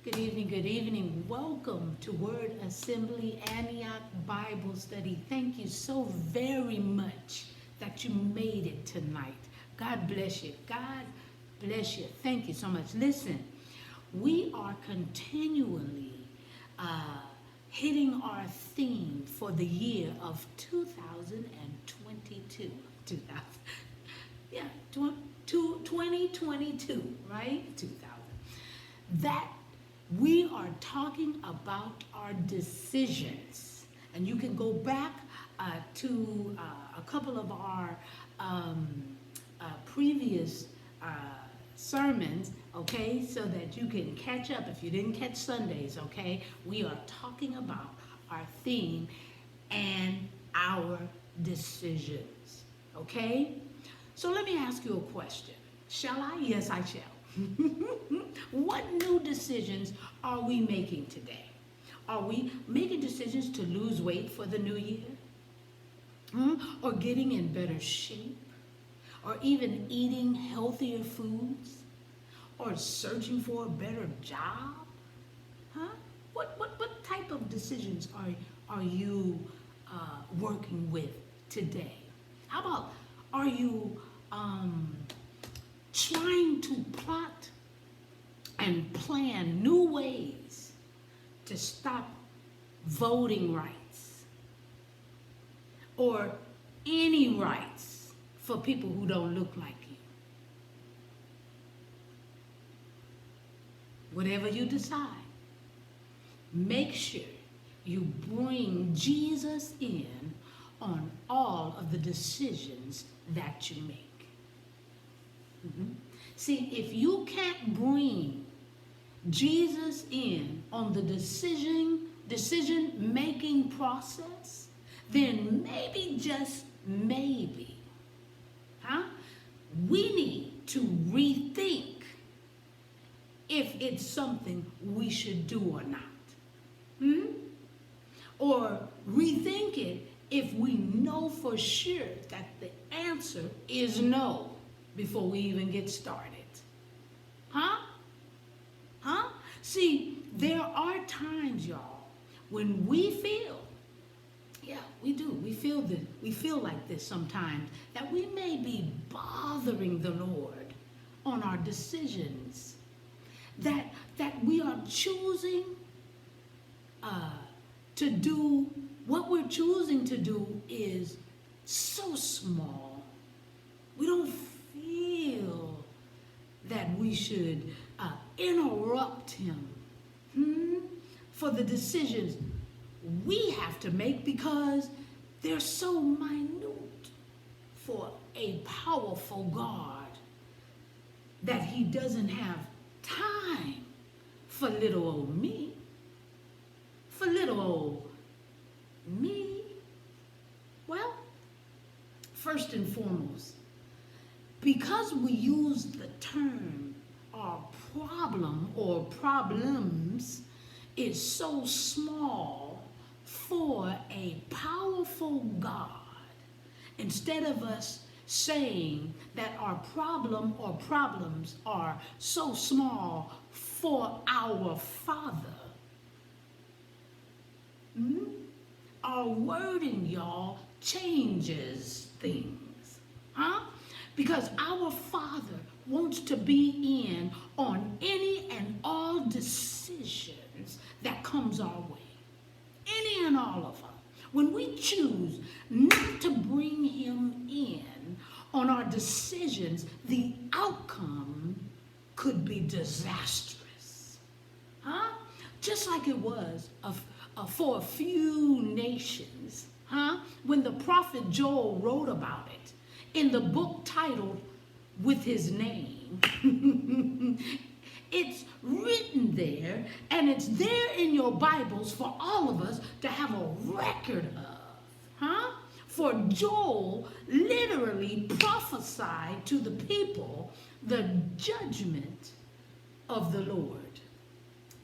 Good evening, good evening. Welcome to Word Assembly Antioch Bible Study. Thank you so very much that you made it tonight. God bless you. God bless you. Thank you so much. Listen, we are continually hitting our theme for the year of 2022. 2022, right? 2000. That we are talking about our decisions. And you can go back to a couple of our previous sermons, okay, so that you can catch up if you didn't catch Sundays, okay? We are talking about our theme and our decisions, okay? So let me ask you a question. Shall I? Yes, I shall. What new decisions are we making today? Are we making decisions to lose weight for the new year? Or getting in better shape? Or even eating healthier foods? Or searching for a better job? What type of decisions are you working with today? How about, are you trying to plot and plan new ways to stop voting rights or any rights for people who don't look like you? Whatever you decide, make sure you bring Jesus in on all of the decisions that you make. See, if you can't bring Jesus in on the decision-making process, then maybe, just maybe, we need to rethink if it's something we should do or not. Or rethink it if we know for sure that the answer is no before we even get started. See, there are times, y'all, when we feel, we do. We feel like this sometimes, that we may be bothering the Lord on our decisions. That we are choosing to do, what we're choosing to do is so small. We don't feel that we should interrupt him for the decisions we have to make, because they're so minute for a powerful God that he doesn't have time for little old me. For little old me. Well, first and foremost, because we use the term our problem or problems is so small for a powerful God, instead of us saying that our problem or problems are so small for our Father, our wording, y'all, changes things. Because our Father wants to be in on any and all decisions that comes our way. Any and all of them. When we choose not to bring him in on our decisions, the outcome could be disastrous. Just like it was for a few nations, when the prophet Joel wrote about it in the book titled with his name. It's written there, and it's there in your Bibles for all of us to have a record of. For Joel literally prophesied to the people the judgment of the Lord.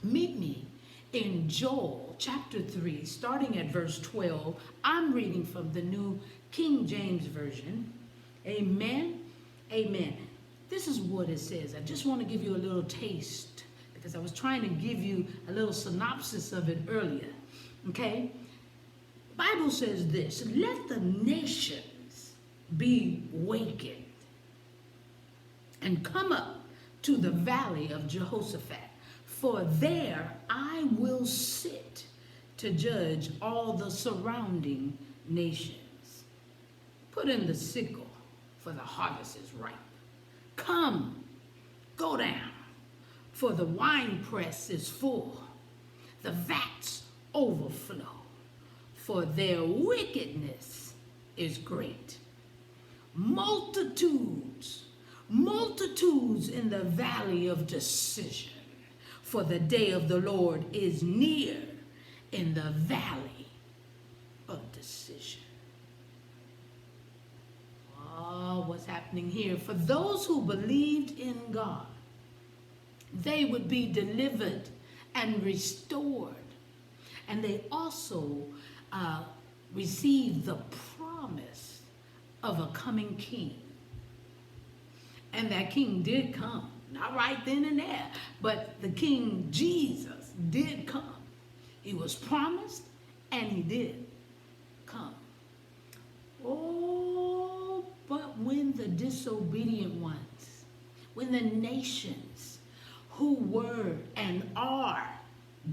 Meet me in Joel chapter 3, starting at verse 12. I'm reading from the New King James Version. Amen. Amen. This is what it says. I just want to give you a little taste, because I was trying to give you a little synopsis of it earlier. Okay? The Bible says this, let the nations be wakened and come up to the valley of Jehoshaphat, for there I will sit to judge all the surrounding nations. Put in the sickle, for the harvest is ripe. Come, go down, for the winepress is full, the vats overflow, for their wickedness is great. Multitudes in the valley of decision, for the day of the Lord is near in the valley of decision. Oh, what's happening here? For those who believed in God, they would be delivered and restored. And they also received the promise of a coming king. And that king did come. Not right then and there, but the King Jesus did come. He was promised and he did come. Oh, but when the disobedient ones, when the nations who were and are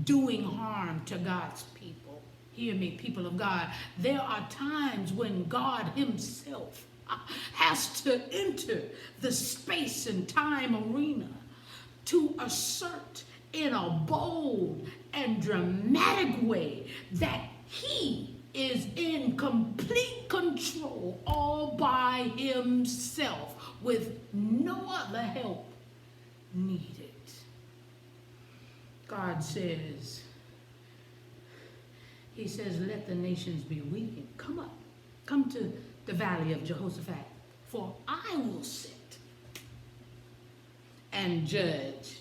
doing harm to God's people, hear me, people of God, there are times when God himself has to enter the space and time arena to assert in a bold and dramatic way that he is in complete control all by himself with no other help needed. God says, he says, let the nations be weakened. Come up, come to the valley of Jehoshaphat, for I will sit and judge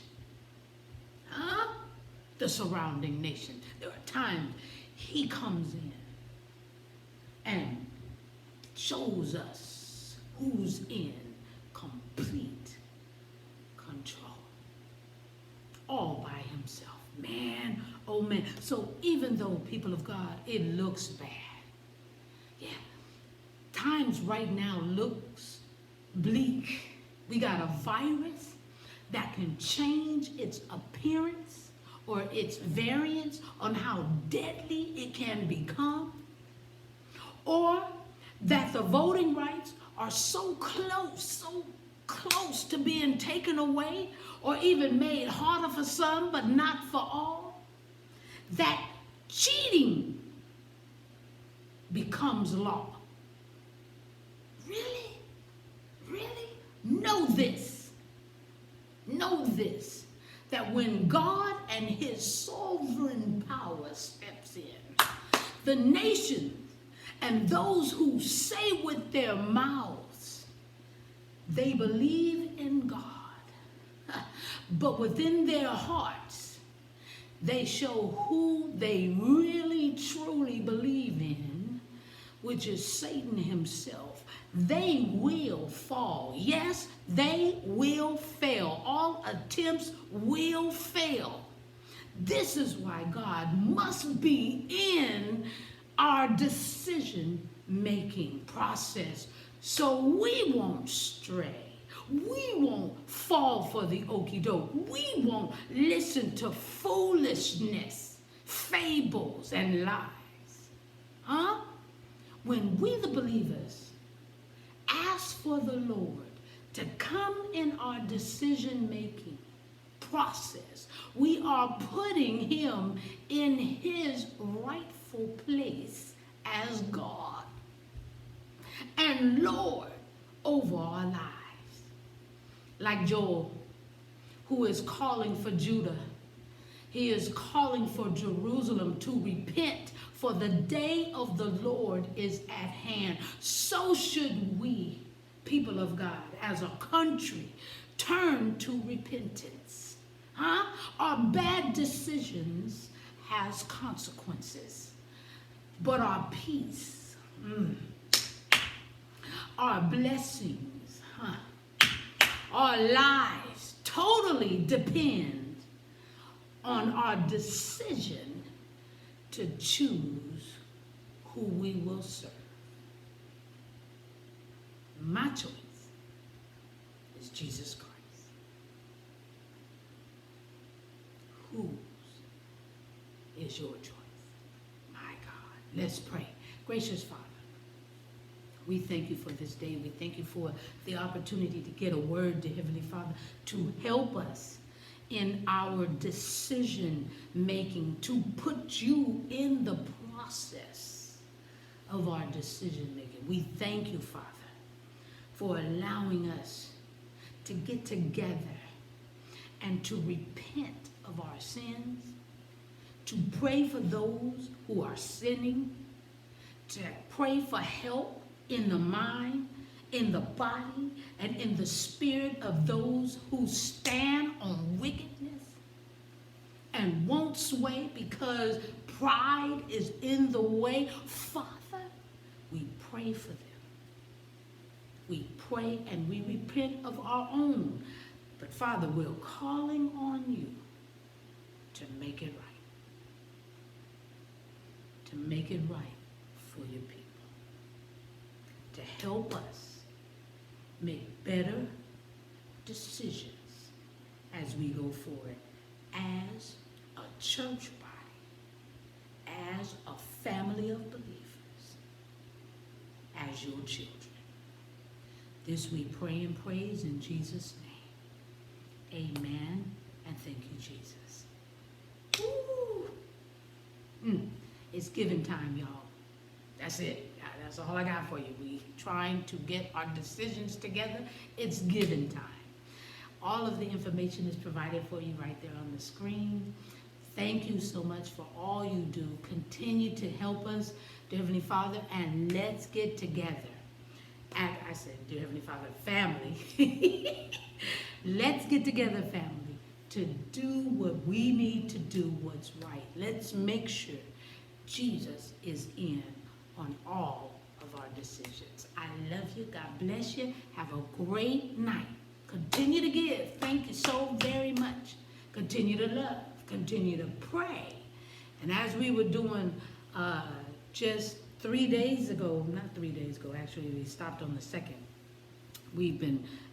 the surrounding nations. There are times he comes in and shows us who's in complete control, all by himself. Man, oh man. So even though, people of God, it looks bad, yeah, times right now looks bleak. We got a virus that can change its appearance or its variance on how deadly it can become, or that the voting rights are so close to being taken away or even made harder for some but not for all, that cheating becomes law. Really? Really? Know this, that when God and his sovereign power steps in, the nations and those who say with their mouths they believe in God, but within their hearts they show who they really truly believe in, which is Satan himself, they will fall. Yes, they will fail. All attempts will fail. This is why God must be in our decision-making process, so we won't stray. We won't fall for the okie doke. We won't listen to foolishness, fables, and lies. When we, the believers, ask for the Lord to come in our decision-making process, we are putting him in his rightful place as God and Lord over our lives. Like Joel, who is calling for Judah, he is calling for Jerusalem to repent, for the day of the Lord is at hand. So should we, people of God, as a country, turn to repentance. Our bad decisions has consequences, but our peace, our blessings, our lives totally depend on our decision to choose who we will serve. My choice is Jesus Christ. Whose is your choice? My God. Let's pray. Gracious Father, we thank you for this day. We thank you for the opportunity to get a word to Heavenly Father to help us in our decision making, to put you in the process of our decision making. We thank you, Father, for allowing us to get together and to repent of our sins, to pray for those who are sinning, to pray for help in the mind, in the body, and in the spirit of those who stand on wickedness and won't sway because pride is in the way. Father, we pray for them. We pray and we repent of our own. But Father, we're calling on you to make it right. To make it right for your people. To help us make better decisions as we go forward as a church body, as a family of believers, as your children. This we pray and praise in Jesus' name. Amen, and thank you, Jesus. Woo! It's giving time, y'all. That's it. That's all I got for you. We trying to get our decisions together. It's giving time. All of the information is provided for you right there on the screen. Thank you so much for all you do. Continue to help us, dear Heavenly Father, and let's get together. I said, dear Heavenly Father, family. Let's get together, family, to do what we need to do, what's right. Let's make sure Jesus is in on all of our decisions. I love you. God bless you. Have a great night. Continue to give. Thank you so very much. Continue to love. Continue to pray. And as we were doing just 3 days ago, not 3 days ago, actually we stopped on the 2nd.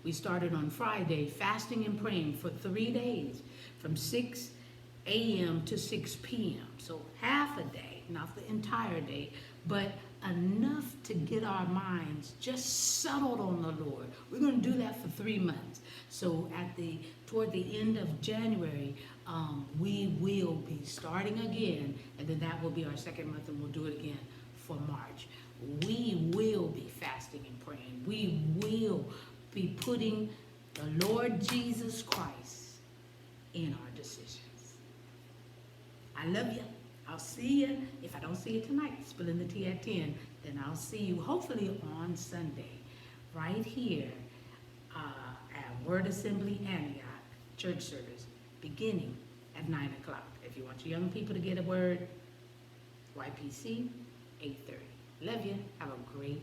We started on Friday fasting and praying for 3 days from 6 a.m. to 6 p.m. So half a day, not the entire day, but enough to get our minds just settled on the Lord. We're going to do that for 3 months. So toward the end of January, we will be starting again, and then that will be our 2nd month, and we'll do it again for March. We will be fasting and praying. We will be putting the Lord Jesus Christ in our decisions. I love you. I'll see you. If I don't see you tonight, spilling the tea at 10, then I'll see you hopefully on Sunday right here at Word Assembly Antioch church service beginning at 9 o'clock. If you want your young people to get a word, YPC 8:30. Love you. Have a great